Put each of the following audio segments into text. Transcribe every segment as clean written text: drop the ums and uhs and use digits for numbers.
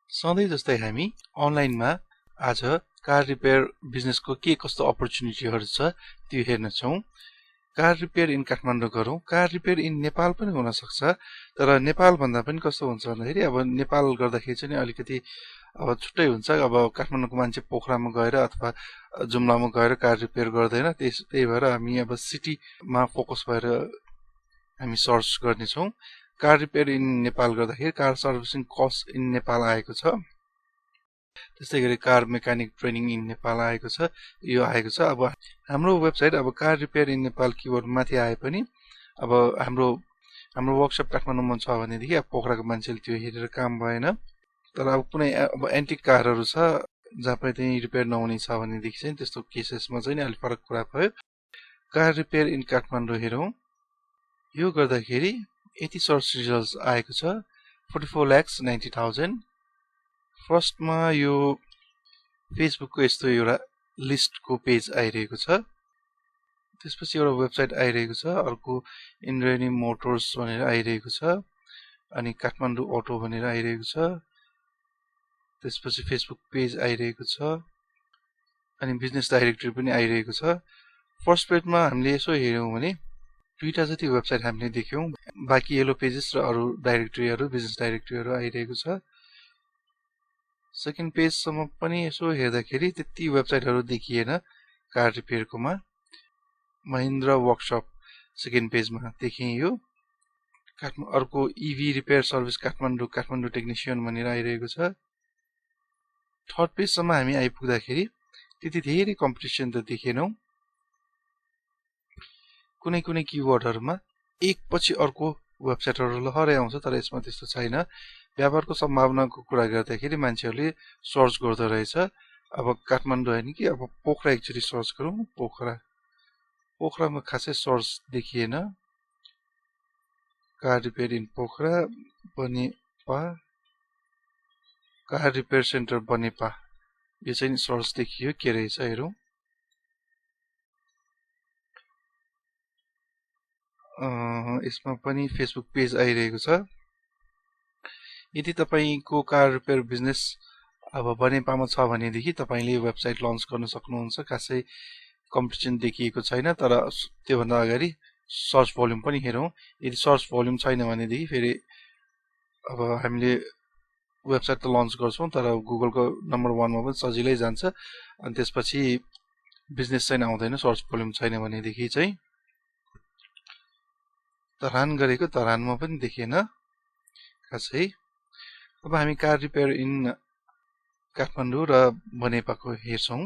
सधैँ जस्तै हामी अनलाइनमा आज कार रिपेयर बिजनेसको के कस्तो अपर्च्युनिटीहरू छ त्यो हेर्नेछौँ। कार रिपेयर इन काठमाडौँ गरौँ। कार रिपेयर इन नेपाल पनि हुन सक्छ, तर नेपाल भन्दा पनि कस्तो हुन्छ भन्दाखेरि अब नेपाल गर्दाखेरि चाहिँ अलिकति अब छुट्टै हुन्छ। अब काठमाडौँको मान्छे पोखरामा गएर अथवा जुम्लामा गएर कार रिपेयर गर्दैन, त्यही भएर हामी अब सिटीमा फोकस भएर हामी सर्च गर्नेछौँ। कार रिपेयर इन नेपाल गर्दाखेरि car servicing cost in Nepal आएको छ। त्यस्तै गरी car mechanic training in Nepal आएको छ, यो आएको छ। अब हाम्रो वेबसाइट अब car repair in Nepal keyword माथि आए पनि अब हाम्रो वर्कसप काठमाडौँमा छ भनेदेखि अब पोखराको मान्छेले त्यो हेरेर काम भएन। तर अब कुनै अब एन्टिक कारहरू छ जहाँ पनि त्यही रिपेयर नहुने छ भनेदेखि चाहिँ त्यस्तो केसेसमा चाहिँ अलिक फरक कुरा भयो। कार रिपेयर इन काठमाडौँ हेरौँ। यो गर्दाखेरि यति सर्च रिजल्ट्स आएको छ, 44,90,000। फर्स्टमा यो फेसबुकको यस्तो एउटा लिस्टको पेज आइरहेको छ, त्यसपछि एउटा वेबसाइट आइरहेको छ, अर्को इन्द्रेणी मोटर्स भनेर आइरहेको छ, अनि काठमाडौँ अटो भनेर आइरहेको छ, त्यसपछि फेसबुक पेज आइरहेको छ, अनि बिजनेस डाइरेक्टरी पनि आइरहेको छ। फर्स्ट पेजमा हामीले यसो हेर्यौँ भने 2टा जति वेबसाइट हामीले देख्यौँ, बाँकी येलो पेजेस र अरू डाइरेक्टरीहरू बिजनेस डाइरेक्टरीहरू आइरहेको छ। सेकेन्ड पेजसम्म पनि यसो हेर्दाखेरि त्यति वेबसाइटहरू देखिएन कार रिपेयरकोमा। महिन्द्रा वर्कसप सेकेन्ड पेजमा देखेँ यो। अर्को इभी रिपेयर सर्भिस काठमाडौँ टेक्निसियन भनेर आइरहेको छ। थर्ड पेजसम्म हामी आइपुग्दाखेरि त्यति धेरै कम्पिटिसन त देखेनौँ। कुनै कुनै किवर्डहरूमा एकपछि अर्को वेबसाइटहरू लहरै आउँछ, तर यसमा त्यस्तो छैन। व्यापारको सम्भावनाको कुरा गर्दाखेरि मान्छेहरूले सर्च गर्दो रहेछ। अब काठमाडौँ होइन कि अब पोखरा एकचोटि सर्च गरौँ। पोखरामा खासै सर्च देखिएन। Car repair in Pokhara Banepa, car repair centre Banepa, यो चाहिँ सर्च देखियो। के रहेछ हेरौँ। यसमा पनि फेसबुक पेज आइरहेको छ। यदि तपाईँको कार रिपेयर बिजनेस अब बनेपामा छ भनेदेखि तपाईँले वेबसाइट लन्च गर्न सक्नुहुन्छ। खासै कम्पिटिसन देखिएको छैन, तर त्योभन्दा अगाडि सर्च भोल्युम पनि हेरौँ। यदि सर्च भोल्युम छैन भनेदेखि फेरि अब हामीले वेबसाइट त लन्च गर्छौँ, तर गुगलको नम्बर 1मा पनि सजिलै जान्छ। अनि त्यसपछि बिजनेस चाहिँ आउँदैन सर्च भोल्युम छैन भनेदेखि चाहिँ। धरान गरेको, धरानमा पनि देखेन खासै। अब हामी कार रिपेयर इन काठमाडौँ र बनेपाको हेर्छौँ।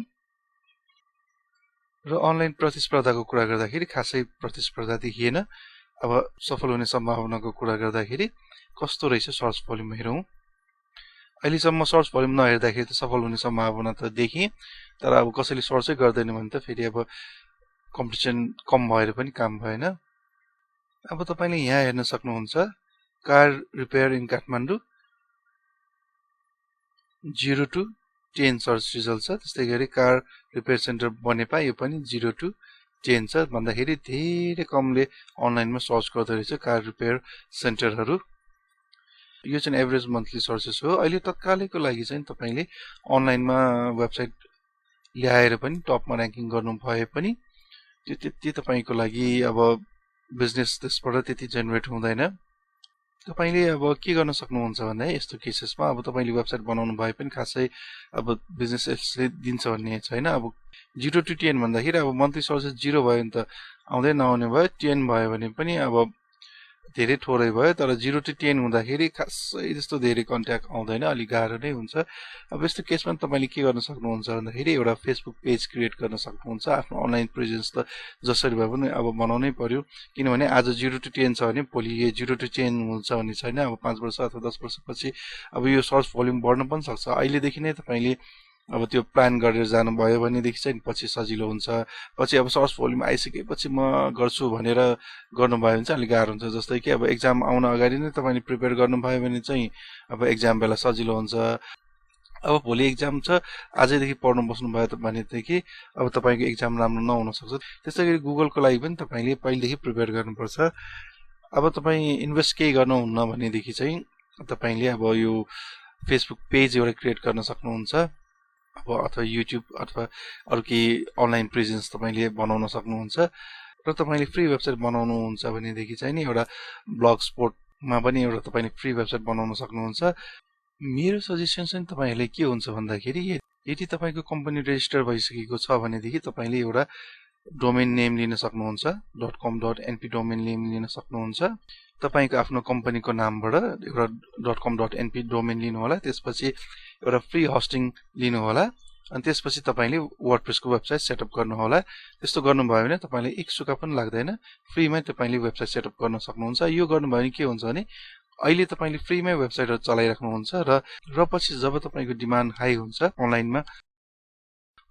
र अनलाइन प्रतिस्पर्धाको कुरा गर्दाखेरि खासै प्रतिस्पर्धा देखिएन। अब सफल हुने सम्भावनाको कुरा गर्दाखेरि कस्तो रहेछ सर्च भोल्युम हेरौँ। अहिलेसम्म सर्च भोल्युम नहेर्दाखेरि त सफल हुने सम्भावना त देखेँ, तर अब कसैले सर्चै गर्दैन भने त फेरि अब कम्पिटिसन कम भएर पनि काम भएन। अब तपाईँले यहाँ हेर्न सक्नुहुन्छ car repair in Kathmandu 0 to 10 search result छ। त्यस्तै गरी कार रिपेयर सेन्टर बनेपा, यो पनि 0 to 10 छ। भन्दाखेरि धेरै कमले अनलाइनमा सर्च गर्दो रहेछ कार रिपेयर सेन्टरहरू। यो चाहिँ एभरेज मन्थली सर्चेस हो। अहिले तत्कालैको लागि चाहिँ तपाईँले अनलाइनमा वेबसाइट ल्याएर पनि टपमा ऱ्याङ्किङ गर्नु भए पनि त्यो त्यति तपाईँको लागि अब बिजनेस त्यसबाट त्यति जेनेरेट हुँदैन। तपाईँले अब के गर्न सक्नुहुन्छ भन्दा यस्तो केसेसमा अब तपाईँले वेबसाइट बनाउनु भए पनि खासै अब बिजनेस यसले दिन्छ भन्ने छैन। अब 0 to 10 भन्दाखेरि अब मन्थली सर्चेस 0 भयो भने त आउँदै नआउने भयो, 10 भयो भने पनि अब धेरै थोरै भयो। तर 0 to 10 हुँदाखेरि खासै त्यस्तो धेरै कन्ट्याक्ट आउँदैन, अलिक गाह्रो नै हुन्छ। अब यस्तो केसमा तपाईँले के गर्न सक्नुहुन्छ भन्दाखेरि एउटा फेसबुक पेज क्रिएट गर्न सक्नुहुन्छ। आफ्नो अनलाइन प्रेजेन्स त जसरी भए पनि अब बनाउनै पर्यो, किनभने आज 0 to 10 छ भने भोलि 0 to 10 हुन्छ भन्ने छैन। अब 5 वर्ष अथवा 10 वर्षपछि अब यो सर्च भोल्युम बढ्न पनि सक्छ। अहिलेदेखि नै तपाईँले अब त्यो प्लान गरेर जानुभयो भनेदेखि चाहिँ पछि सजिलो हुन्छ। पछि अब सर्च भोल्युम आइसकेपछि म गर्छु भनेर गर्नुभयो भने चाहिँ अलिक गाह्रो हुन्छ। जस्तै कि अब एक्जाम आउन अगाडि नै तपाईँले प्रिपेयर गर्नुभयो भने चाहिँ अब एक्जाम बेला सजिलो हुन्छ। अब भोलि एक्जाम छ, आजैदेखि पढ्नु बस्नुभयो भनेदेखि अब तपाईँको एक्जाम राम्रो नहुन सक्छ। त्यस्तै गरी गुगलको लागि पनि तपाईँले पहिलेदेखि प्रिपेयर गर्नुपर्छ। अब तपाईँ इन्भेस्ट केही गर्नुहुन्न भनेदेखि चाहिँ तपाईँले अब यो फेसबुक पेज एउटा क्रिएट गर्न सक्नुहुन्छ अब अथवा युट्युब अथवा अरु केही अनलाइन प्रेजेन्स तपाईले बनाउन सक्नुहुन्छ र तपाईले फ्री वेबसाइट बनाउनुहुन्छ भनेदेखि चाहिँ नि एउटा ब्लग स्पोर्टमा पनि एउटा तपाईले फ्री वेबसाइट बनाउन सक्नुहुन्छ मेरो सजेसन चाहिँ तपाईहरुले के हुन्छ भन्दाखेरि यदि तपाईको कम्पनी रेजिस्टर भइसकेको छ भनेदेखि तपाईले एउटा डोमेन नेम लिन सक्नुहुन्छ .com.np डोमेन नेम लिन सक्नुहुन्छ तपाईको आफ्नो कम्पनीको नामबाट एउटा .com.np डोमेन लिनु होला त्यसपछि एउटा फ्री होस्टिङ लिनु होला अनि त्यसपछि तपाईले वर्डप्रेसको वेबसाइट सेटअप गर्नु होला त्यस्तो गर्नुभयो भने तपाईले एक सुका पनि लाग्दैन फ्रीमै तपाईले वेबसाइट सेटअप गर्न सक्नुहुन्छ यो गर्नुभयो भने के हुन्छ भने अहिले तपाईले फ्रीमै वेबसाइटहरु चलाइराख्नुहुन्छ र पछि जब तपाईको डिमान्ड हाई हुन्छ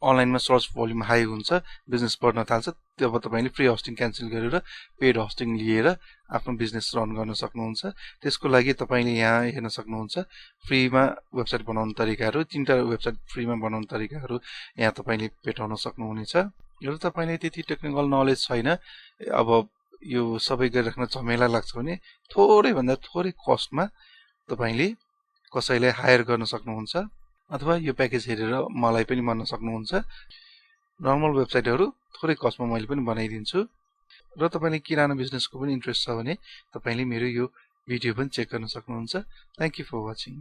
अनलाइनमा सर्च भोल्युम हाई हुन्छ बिजनेस बढ्न थाल्छ तब तपाईले फ्री होस्टिङ क्यान्सल गरेर पेड होस्टिङ लिएर आफ्नो बिजनेस रन गर्न सक्नुहुन्छ त्यसको लागि तपाईले यहाँ हेर्न सक्नुहुन्छ फ्रीमा वेबसाइट बनाउने तरिकाहरु तीनटा वेबसाइट फ्रीमा बनाउने तरिकाहरु यहाँ तपाईले भेटाउन सक्नुहुनेछ र तपाईले त्यति टेक्निकल नलेज छैन अब यो सबै गरिराख्न झमेला लाग्छ भने थोरै भन्दा थोरै कस्टमा तपाईले कसैलाई हायर गर्न सक्नुहुन्छ अथवा यो प्याकेज हेरेर मलाई पनि भन्न सक्नुहुन्छ नर्मल वेबसाइटहरु थोरै कस्टमा मैले पनि बनाइदिन्छु र तपाईले किराना बिजनेसको पनि इन्ट्रेस्ट छ भने तपाईले मेरो यो भिडियो पनि चेक गर्न सक्नुहुन्छ थ्यांक यू फर वाचिङ